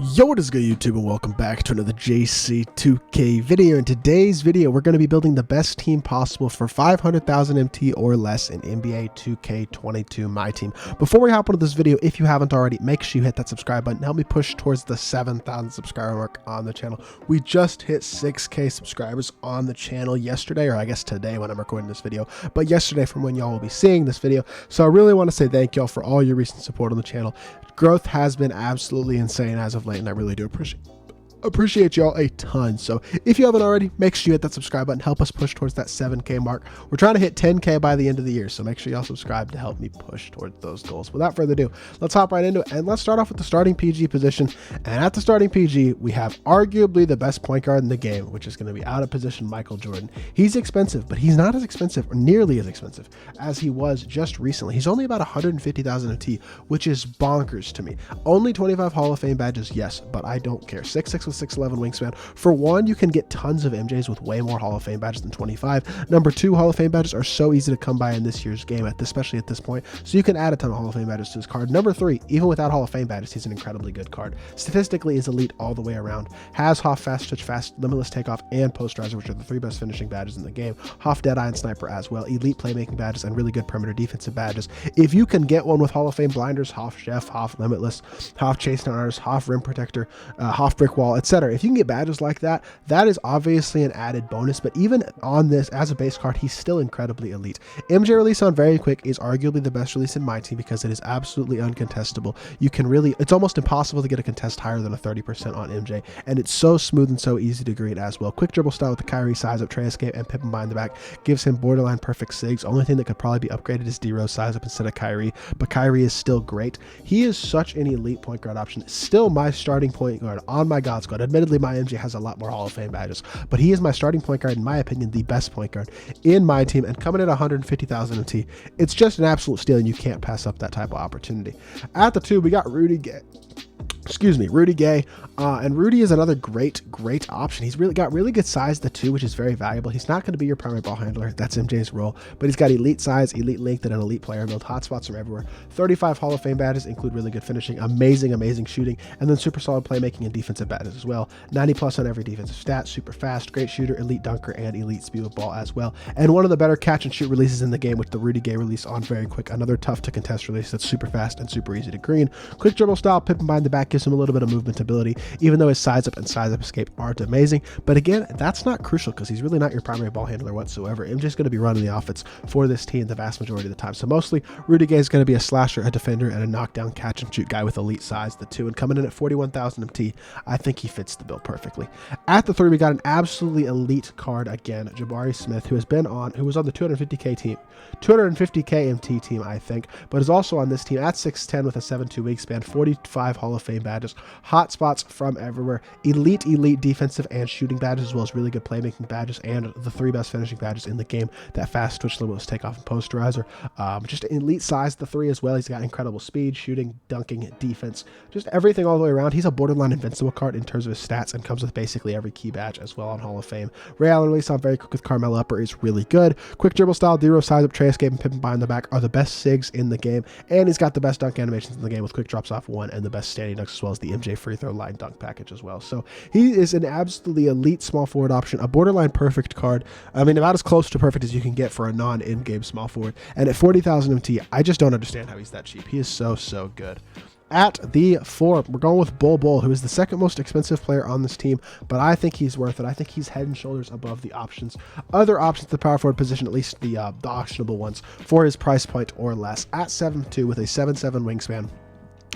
Yo, what is good, YouTube, and welcome back to another JC2K video. In today's video, we're going to be building the best team possible for 500,000 MT or less in NBA 2K22 MyTEAM. Before we hop into this video, if you haven't already, make sure you hit that subscribe button. Help me push towards the 7,000 subscriber mark on the channel. We just hit 6K subscribers on the channel yesterday, or I guess today when I'm recording this video, but yesterday from when y'all will be seeing this video. So I really want to say thank y'all for all your recent support on the channel. Growth has been absolutely insane as of late, and I really do appreciate y'all a ton. So if you haven't already, make sure you hit that subscribe button. Help us push towards that 7K mark. We're trying to hit 10K by the end of the year, so make sure y'all subscribe to help me push towards those goals. Without further ado, let's hop right into it, and let's start off with the starting PG position. And at the starting PG, we have arguably the best point guard in the game, which is going to be out of position Michael Jordan. He's expensive, but he's not as expensive, or nearly as expensive, as he was just recently. He's only about 150,000 MT, which is bonkers to me. Only 25 Hall of Fame badges, yes, but I don't care. 6'6" with 6'11" wingspan. For one, you can get tons of MJs with way more Hall of Fame badges than 25. Number two, Hall of Fame badges are so easy to come by in this year's game, especially at this point, so you can add a ton of Hall of Fame badges to his card. Number three, even without Hall of Fame badges, he's an incredibly good card. Statistically, is elite all the way around. Has Hoff, Fast Twitch, Fast, Limitless Takeoff, and Posterizer, which are the three best finishing badges in the game. Hoff, Deadeye, and Sniper as well. Elite playmaking badges and really good perimeter defensive badges. If you can get one with Hall of Fame blinders, Hoff Chef, Hoff Limitless, Hoff Chase Down Artist, Hoff Rim Protector, Hoff Brick Wall, etc. If you can get badges like that, that is obviously an added bonus, but even on this as a base card, he's still incredibly elite. MJ release on Very Quick is arguably the best release in my team because it is absolutely uncontestable. You can really, it's almost impossible to get a contest higher than a 30% on MJ, and it's so smooth and so easy to green as well. Quick dribble style with the Kyrie size up, tray escape, and Pippen behind the back gives him borderline perfect sigs. Only thing that could probably be upgraded is D-Rose size up instead of Kyrie, but Kyrie is still great. He is such an elite point guard option. Still my starting point guard on my God squad. Admittedly, my MJ has a lot more Hall of Fame badges, but he is my starting point guard, in my opinion, the best point guard in my team, and coming at 150,000 MT, it's just an absolute steal, and you can't pass up that type of opportunity. At the two, we got Rudy Gay. Rudy Gay, and Rudy is another great option. He's got really good size, the two, which is very valuable. He's not going to be your primary ball handler, that's MJ's role, but he's got elite size, elite length, and an elite player build. Hotspots from everywhere. 35 Hall of Fame badges include really good finishing, amazing shooting, and then super solid playmaking and defensive badges as well. 90 plus on every defensive stat, super fast, great shooter, elite dunker, and elite speed with ball as well. And one of the better catch and shoot releases in the game with the Rudy Gay release on Very Quick, another tough to contest release that's super fast and super easy to green. Quick dribble style, Pippen behind the back gives him a little bit of movement ability, even though his size up and size up escape aren't amazing. But again, that's not crucial because he's really not your primary ball handler whatsoever. MJ's going to be running the offense for this team the vast majority of the time. So mostly Rudy Gay is going to be a slasher, a defender, and a knockdown catch and shoot guy with elite size, the two. And coming in at 41,000 MT, I think he fits the bill perfectly. At the three, we got an absolutely elite card again, Jabari Smith, who was on the 250K MT team, I think, but is also on this team at 6'10" with a 7'2" wingspan, 45 Hall of Fame badges, hot spots from everywhere, elite defensive and shooting badges, as well as really good playmaking badges, and the three best finishing badges in the game, that fast twitch, limitless takeoff, and posterizer. Just elite size, the three as well. He's got incredible speed, shooting, dunking, defense, just everything all the way around. He's a borderline invincible card in terms of his stats and comes with basically every key badge as well on Hall of Fame. Ray Allen release on Very Quick with Carmelo upper is really good. Quick dribble style, D-Rose size up, tray escape, and Pippen behind the back are the best sigs in the game, and he's got the best dunk animations in the game with quick drops off one and the best standing dunks, as well as the MJ free throw line dunk package as well. So he is an absolutely elite small forward option, a borderline perfect card. I mean, about as close to perfect as you can get for a non-in-game small forward. And at 40,000 MT, I just don't understand how he's that cheap. He is so good. At the four, we're going with Bol, who is the second most expensive player on this team, but I think he's worth it. I think he's head and shoulders above the other options at the power forward position, at least the optionable ones, for his price point or less. At 7'2" with a 7'7" wingspan,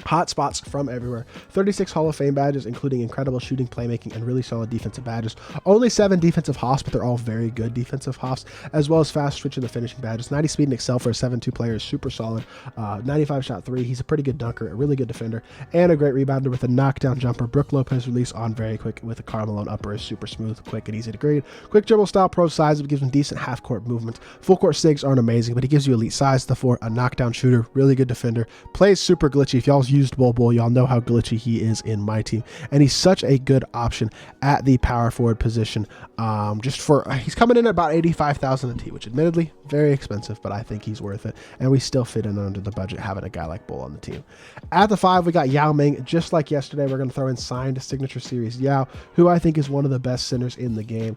hot spots from everywhere, 36 Hall of Fame badges, including incredible shooting, playmaking, and really solid defensive badges. Only 7 defensive hoffs, but they're all very good defensive hoffs, as well as fast switch in the finishing badges. 90 speed and excel for a 7'2" player is super solid. 95 shot 3. He's a pretty good dunker, a really good defender, and a great rebounder with a knockdown jumper. Brook Lopez release on Very Quick with a Carmelo upper is super smooth, quick, and easy to green. Quick dribble style, pro size, it gives him decent half court movement. Full court sigs aren't amazing, but he gives you elite size, the 4, a knockdown shooter, really good defender, plays super glitchy. If y'all y'all's used Bull. Y'all know how glitchy he is in my team, and he's such a good option at the power forward position. He's coming in at about 85,000 MT, which admittedly very expensive, but I think he's worth it, and we still fit in under the budget having a guy like Bull on the team. At the 5, we got Yao Ming. Just like yesterday, we're going to throw in signed Signature Series Yao, who I think is one of the best centers in the game,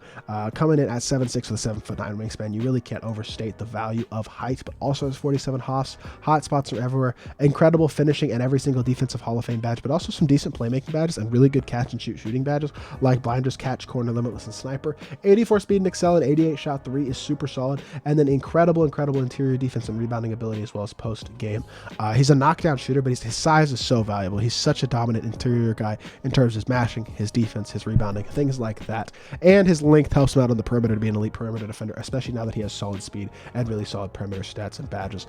coming in at 7'6" with a 7'9" wingspan. You really can't overstate the value of height, but also has 47 hops, hot spots are everywhere, incredible finishing and every single defensive Hall of Fame badge, but also some decent playmaking badges and really good catch and shoot shooting badges like Blinder's Catch, Corner, Limitless, and Sniper. 84 speed and excel and 88 shot 3 is super solid, and then incredible interior defense and rebounding ability as well as post game. He's a knockdown shooter, but his size is so valuable. He's such a dominant interior guy in terms of his mashing, his defense, his rebounding, things like that, and his length helps him out on the perimeter to be an elite perimeter defender, especially now that he has solid speed and really solid perimeter stats and badges.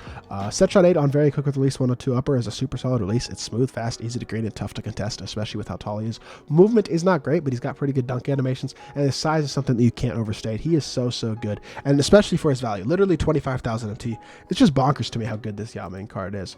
Set shot 8 on very quick with release 102 upper is a super solid release. It's smooth, fast, easy to green, and tough to contest, especially with how tall he is. Movement is not great, but he's got pretty good dunk animations, and his size is something that you can't overstate. He is so good, and especially for his value, literally 25,000 MT. It's just bonkers to me how good this Yao Ming card is.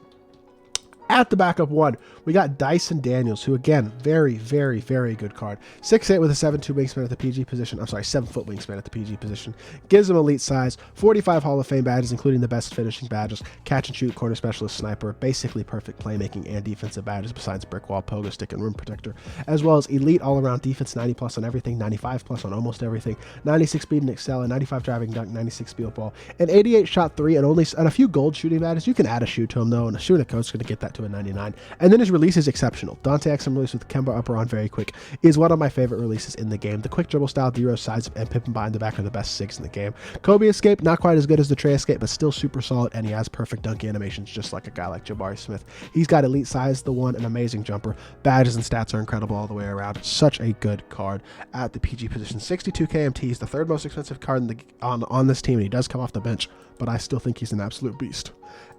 At the backup 1, we got Dyson Daniels, who again, very good card. 6'8" with a 7'2" wingspan at the PG position. I'm sorry, 7-foot wingspan at the PG position. Gives him elite size, 45 Hall of Fame badges, including the best finishing badges, catch and shoot, corner specialist, sniper, basically perfect playmaking and defensive badges besides brick wall, pogo stick, and rim protector, as well as elite all-around defense, 90+ on everything, 95+ on almost everything, 96 speed and excel, and 95 driving dunk, 96 field ball, and 88 shot 3, and a few gold shooting badges. You can add a shoot to him though, and a shooting coach is going to get that to a 99. And then his release is exceptional. Dante Exum release with Kemba upper on very quick is one of my favorite releases in the game. The quick dribble style, Dero sides, and Pippen behind the back are the best SIGs in the game. Kobe escape, not quite as good as the Trey escape, but still super solid, and he has perfect dunk animations just like a guy like Jabari Smith. He's got elite size, the one, an amazing jumper. Badges and stats are incredible all the way around. Such a good card at the PG position. 62 KMT. He's the third most expensive card on this team, and he does come off the bench, but I still think he's an absolute beast.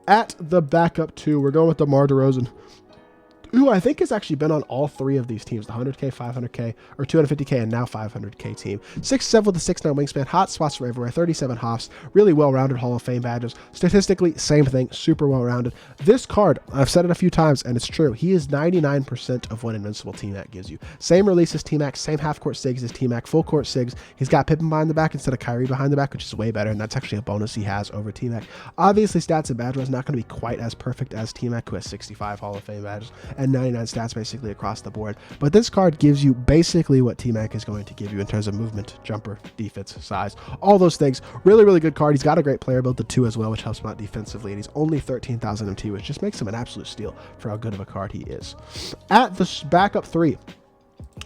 At the backup 2, we're going with DeMar DeRozan, who I think has actually been on all 3 of these teams, the 100K, 500K, or 250K, and now 500K team. 6'7" with a 6'9" wingspan, hot spots from everywhere, 37 hops, really well-rounded Hall of Fame badges. Statistically, same thing, super well-rounded. This card, I've said it a few times, and it's true, he is 99% of what Invincible T-Mac gives you. Same release as T-Mac, same half-court SIGs as T-Mac, full-court SIGs. He's got Pippen behind the back instead of Kyrie behind the back, which is way better, and that's actually a bonus he has over T-Mac. Obviously, stats and badge is not going to be quite as perfect as T-Mac, who has 65 Hall of Fame badges and 99 stats basically across the board, but this card gives you basically what T-Mac is going to give you in terms of movement, jumper, defense, size, all those things. Really good card. He's got a great player build to 2 as well, which helps him out defensively, and he's only 13,000 MT, which just makes him an absolute steal for how good of a card he is. At the backup 3,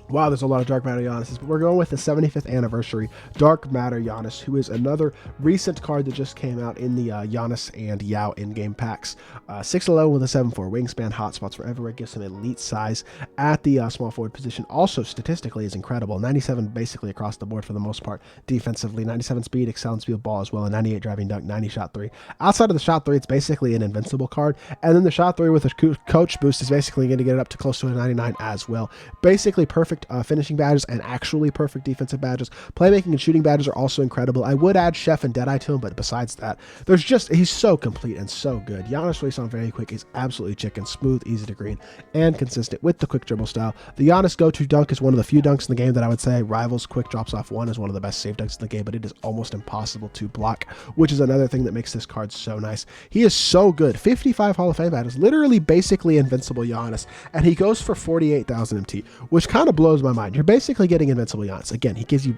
wow, there's a lot of Dark Matter Giannis, but we're going with the 75th anniversary Dark Matter Giannis, who is another recent card that just came out in the Giannis and Yao in-game packs. 6'11" with a 7'4" wingspan, hotspots for everywhere, gives him elite size at the small forward position. Also, statistically, is incredible. 97 basically across the board for the most part. Defensively, 97 speed, excel and speed ball as well, and 98 driving dunk, 90 shot 3. Outside of the shot 3, it's basically an invincible card, and then the shot 3 with a coach boost is basically going to get it up to close to a 99 as well. Basically perfect finishing badges and actually perfect defensive badges. Playmaking and shooting badges are also incredible. I would add Chef and Deadeye to him, but besides that, he's so complete and so good. Giannis release on very quick. He's absolutely chicken, smooth, easy to green, and consistent with the quick dribble style. The Giannis go-to dunk is one of the few dunks in the game that I would say rivals quick drops off 1 is one of the best save dunks in the game, but it is almost impossible to block, which is another thing that makes this card so nice. He is so good. 55 Hall of Fame badges, literally basically invincible Giannis, and he goes for 48,000 MT, which kind of blows my mind. You're basically getting invincible Giannis. Again, he gives you,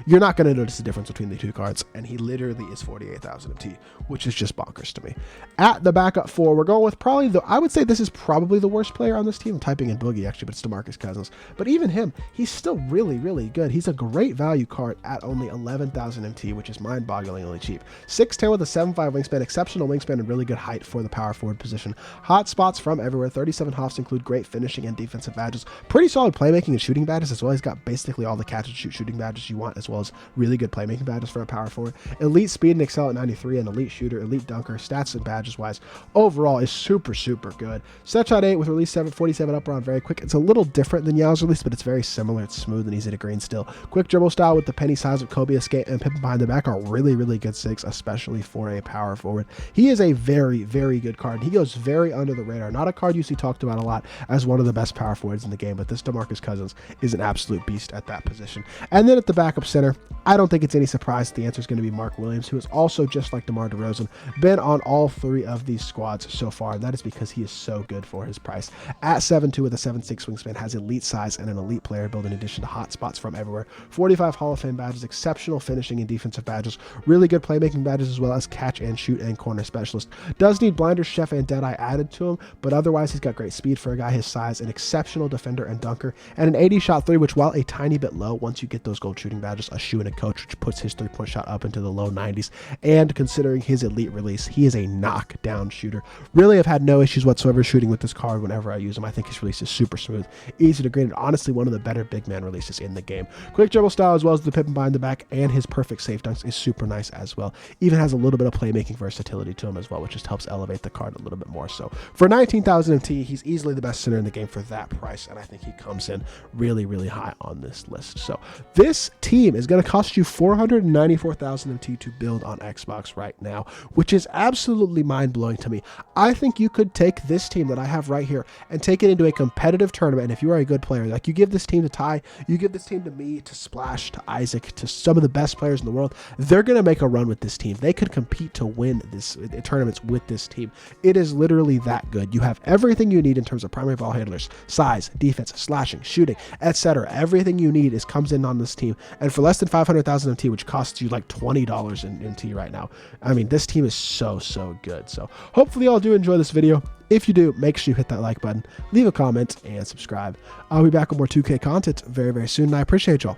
you're not going to notice the difference between the 2 cards, and he literally is 48,000 MT, which is just bonkers to me. At the backup 4, we're going with I would say this is probably the worst player on this team. I'm typing in Boogie, actually, but it's DeMarcus Cousins. But even him, he's still really good. He's a great value card at only 11,000 MT, which is mind-bogglingly cheap. 6'10" with a 7'5" wingspan, exceptional wingspan, and really good height for the power forward position. Hot spots from everywhere. 37 hops include great finishing and defensive badges. Pretty solid playmaking playmaking and shooting badges as well. He's got basically all the catch and shoot shooting badges you want, as well as really good playmaking badges for a power forward. Elite speed and excel at 93, and elite shooter, elite dunker. Stats and badges wise, overall is super good. Set shot 8 with release 47 up around very quick. It's a little different than Yao's release, but it's very similar. It's smooth and easy to green still. Quick dribble style with the penny size of Kobe, escape, and Pippen behind the back are really good SIGs, especially for a power forward. He is a very good card. He goes very under the radar. Not a card you see talked about a lot as one of the best power forwards in the game, but this DeMarcus Cousins is an absolute beast at that position. And then at the backup center, I don't think it's any surprise the answer is going to be Mark Williams, who is also, just like DeMar DeRozan, been on all 3 of these squads so far, and that is because he is so good for his price. At 7'2" with a 7'6" wingspan, has elite size and an elite player build in addition to hot spots from everywhere. 45 Hall of Fame badges, exceptional finishing and defensive badges, really good playmaking badges, as well as catch and shoot and corner specialist. Does need blinder, chef, and deadeye added to him, but otherwise he's got great speed for a guy his size, an exceptional defender and dunker, and an 80 shot 3, which, while a tiny bit low, once you get those gold shooting badges, a shoe and a coach, which puts his 3-point shot up into the low 90s. And considering his elite release, he is a knockdown shooter. Really have had no issues whatsoever shooting with this card whenever I use him. I think his release is super smooth, easy to green, and honestly one of the better big man releases in the game. Quick dribble style, as well as the Pippen behind the back, and his perfect safe dunks is super nice as well. Even has a little bit of playmaking versatility to him as well, which just helps elevate the card a little bit more. So for 19,000 MT, he's easily the best center in the game for that price, and I think he comes in really high on this list. So this team is going to cost you 494,000 MT to build on Xbox right now, which is absolutely mind-blowing to me. I think you could take this team that I have right here and take it into a competitive tournament, and if you are a good player, like you give this team to Ty, you give this team to me, to Splash, to Isaac, to some of the best players in the world, they're going to make a run with this team. They could compete to win this tournaments with this team. It is literally that good. You have everything you need in terms of primary ball handlers, size, defense, slashing, shooting, etc. Everything you need comes in on this team, and for less than 500,000 MT, which costs you like $20 in MT right now, I mean, this team is so good. So hopefully y'all do enjoy this video. If you do, make sure you hit that like button, leave a comment, and subscribe. I'll be back with more 2K content very soon, and I appreciate y'all.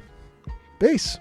Peace.